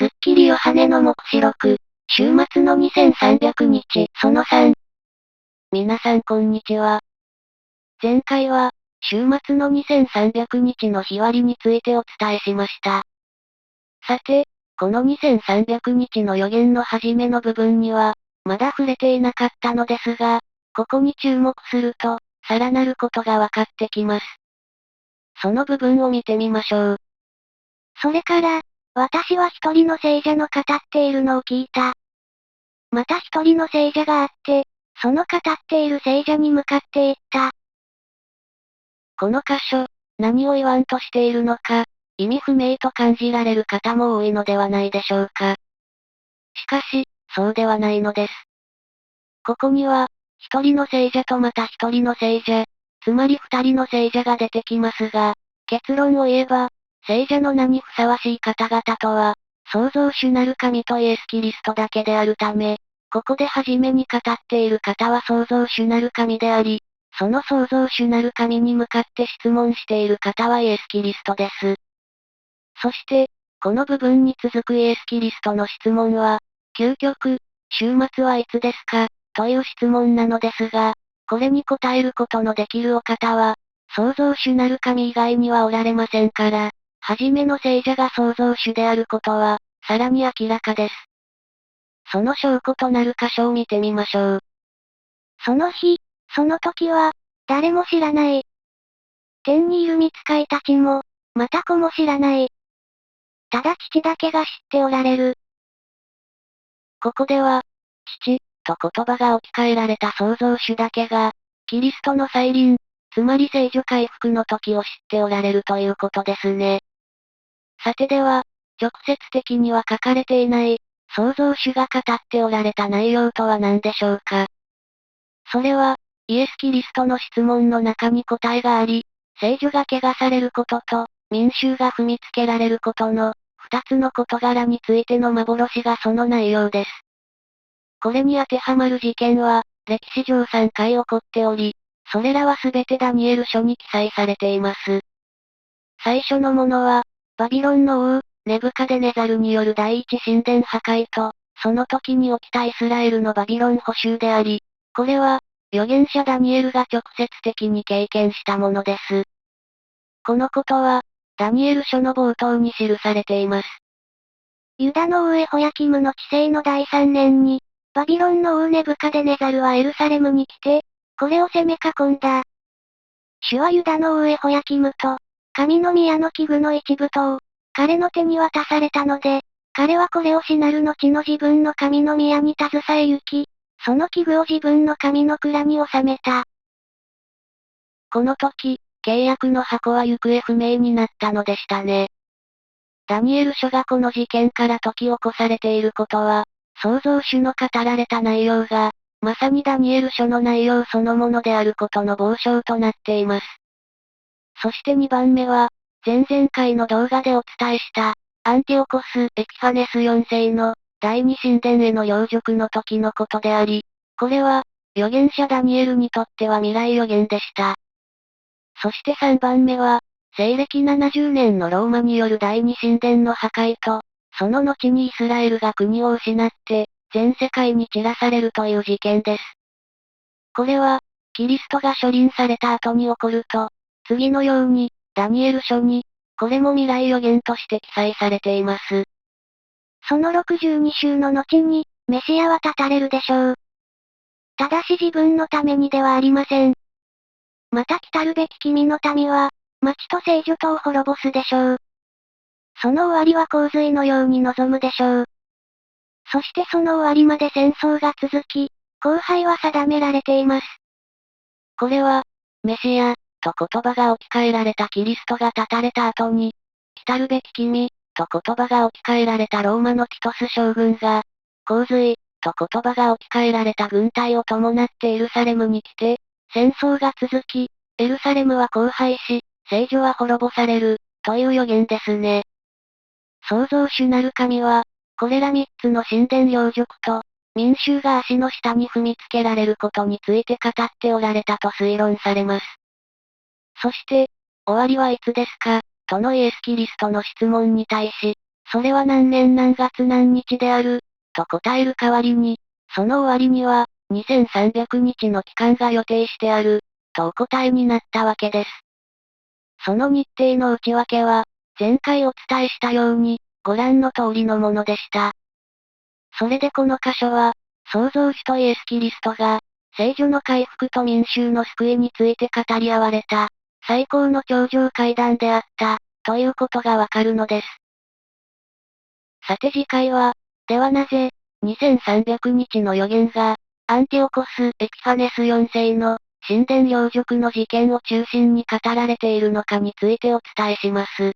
スッキリヨハネの目視録、週末の2300日、その3。皆さんこんにちは。前回は、週末の2300日の日割りについてお伝えしました。さて、この2300日の予言の初めの部分には、まだ触れていなかったのですが、ここに注目すると、さらなることがわかってきます。その部分を見てみましょう。それから、私は一人の聖者の語っているのを聞いた。また一人の聖者があって、その語っている聖者に向かって言った。この箇所、何を言わんとしているのか、意味不明と感じられる方も多いのではないでしょうか。しかし、そうではないのです。ここには、一人の聖者とまた一人の聖者、つまり二人の聖者が出てきますが、結論を言えば、聖者の名にふさわしい方々とは、創造主なる神とイエス・キリストだけであるため、ここで初めに語っている方は創造主なる神であり、その創造主なる神に向かって質問している方はイエス・キリストです。そして、この部分に続くイエス・キリストの質問は、究極、週末はいつですかという質問なのですが、これに答えることのできるお方は、創造主なる神以外にはおられませんから、初めの聖者が創造主であることは、さらに明らかです。その証拠となる箇所を見てみましょう。その日、その時は、誰も知らない。天にいる御使いたちも、また子も知らない。ただ父だけが知っておられる。ここでは、父、と言葉が置き換えられた創造主だけが、キリストの再臨、つまり聖女回復の時を知っておられるということですね。さてでは、直接的には書かれていない、創造主が語っておられた内容とは何でしょうか。それは、イエス・キリストの質問の中に答えがあり、聖女が汚されることと、民衆が踏みつけられることの、二つの事柄についての幻がその内容です。これに当てはまる事件は、歴史上3回起こっており、それらはすべてダニエル書に記載されています。最初のものは、バビロンの王、ネブカデネザルによる第一神殿破壊と、その時に起きたイスラエルのバビロン捕囚であり、これは、預言者ダニエルが直接的に経験したものです。このことは、ダニエル書の冒頭に記されています。ユダの王エホヤキムの治世の第3年に、バビロンの王ネブカデネザルはエルサレムに来て、これを攻め囲んだ。主はユダの王エホヤキムと、神の宮の器具の一部とを、彼の手に渡されたので、彼はこれを死なる後の自分の神の宮に携え行き、その器具を自分の神の蔵に収めた。この時、契約の箱は行方不明になったのでしたね。ダニエル書がこの事件から解き起こされていることは、創造主の語られた内容が、まさにダニエル書の内容そのものであることの傍証となっています。そして2番目は、前々回の動画でお伝えした、アンティオコス・エピファネス4世の、第二神殿への養辱の時のことであり、これは、預言者ダニエルにとっては未来予言でした。そして3番目は、西暦70年のローマによる第二神殿の破壊と、その後にイスラエルが国を失って、全世界に散らされるという事件です。これは、キリストが処臨された後に起こると、次のように、ダニエル書に、これも未来予言として記載されています。その62週の後に、メシアは立たれるでしょう。ただし自分のためにではありません。また来たるべき君の民は、町と聖女とを滅ぼすでしょう。その終わりは洪水のように望むでしょう。そしてその終わりまで戦争が続き、荒廃は定められています。これは、メシア、と言葉が置き換えられたキリストが立たれた後に、来たるべき君、と言葉が置き換えられたローマのティトス将軍が、洪水、と言葉が置き換えられた軍隊を伴ってエルサレムに来て、戦争が続き、エルサレムは荒廃し、聖女は滅ぼされる、という予言ですね。創造主なる神は、これら3つの神殿養辱と、民衆が足の下に踏みつけられることについて語っておられたと推論されます。そして、終わりはいつですか、とのイエス・キリストの質問に対し、それは何年何月何日である、と答える代わりに、その終わりには、2300日の期間が予定してある、とお答えになったわけです。その日程の内訳は、前回お伝えしたように、ご覧の通りのものでした。それでこの箇所は、創造主とイエス・キリストが、聖女の回復と民衆の救いについて語り合われた、最高の頂上会談であった、ということがわかるのです。さて次回は、ではなぜ、2300日の予言が、アンティオコス・エピファネス4世の、神殿養辱の事件を中心に語られているのかについてお伝えします。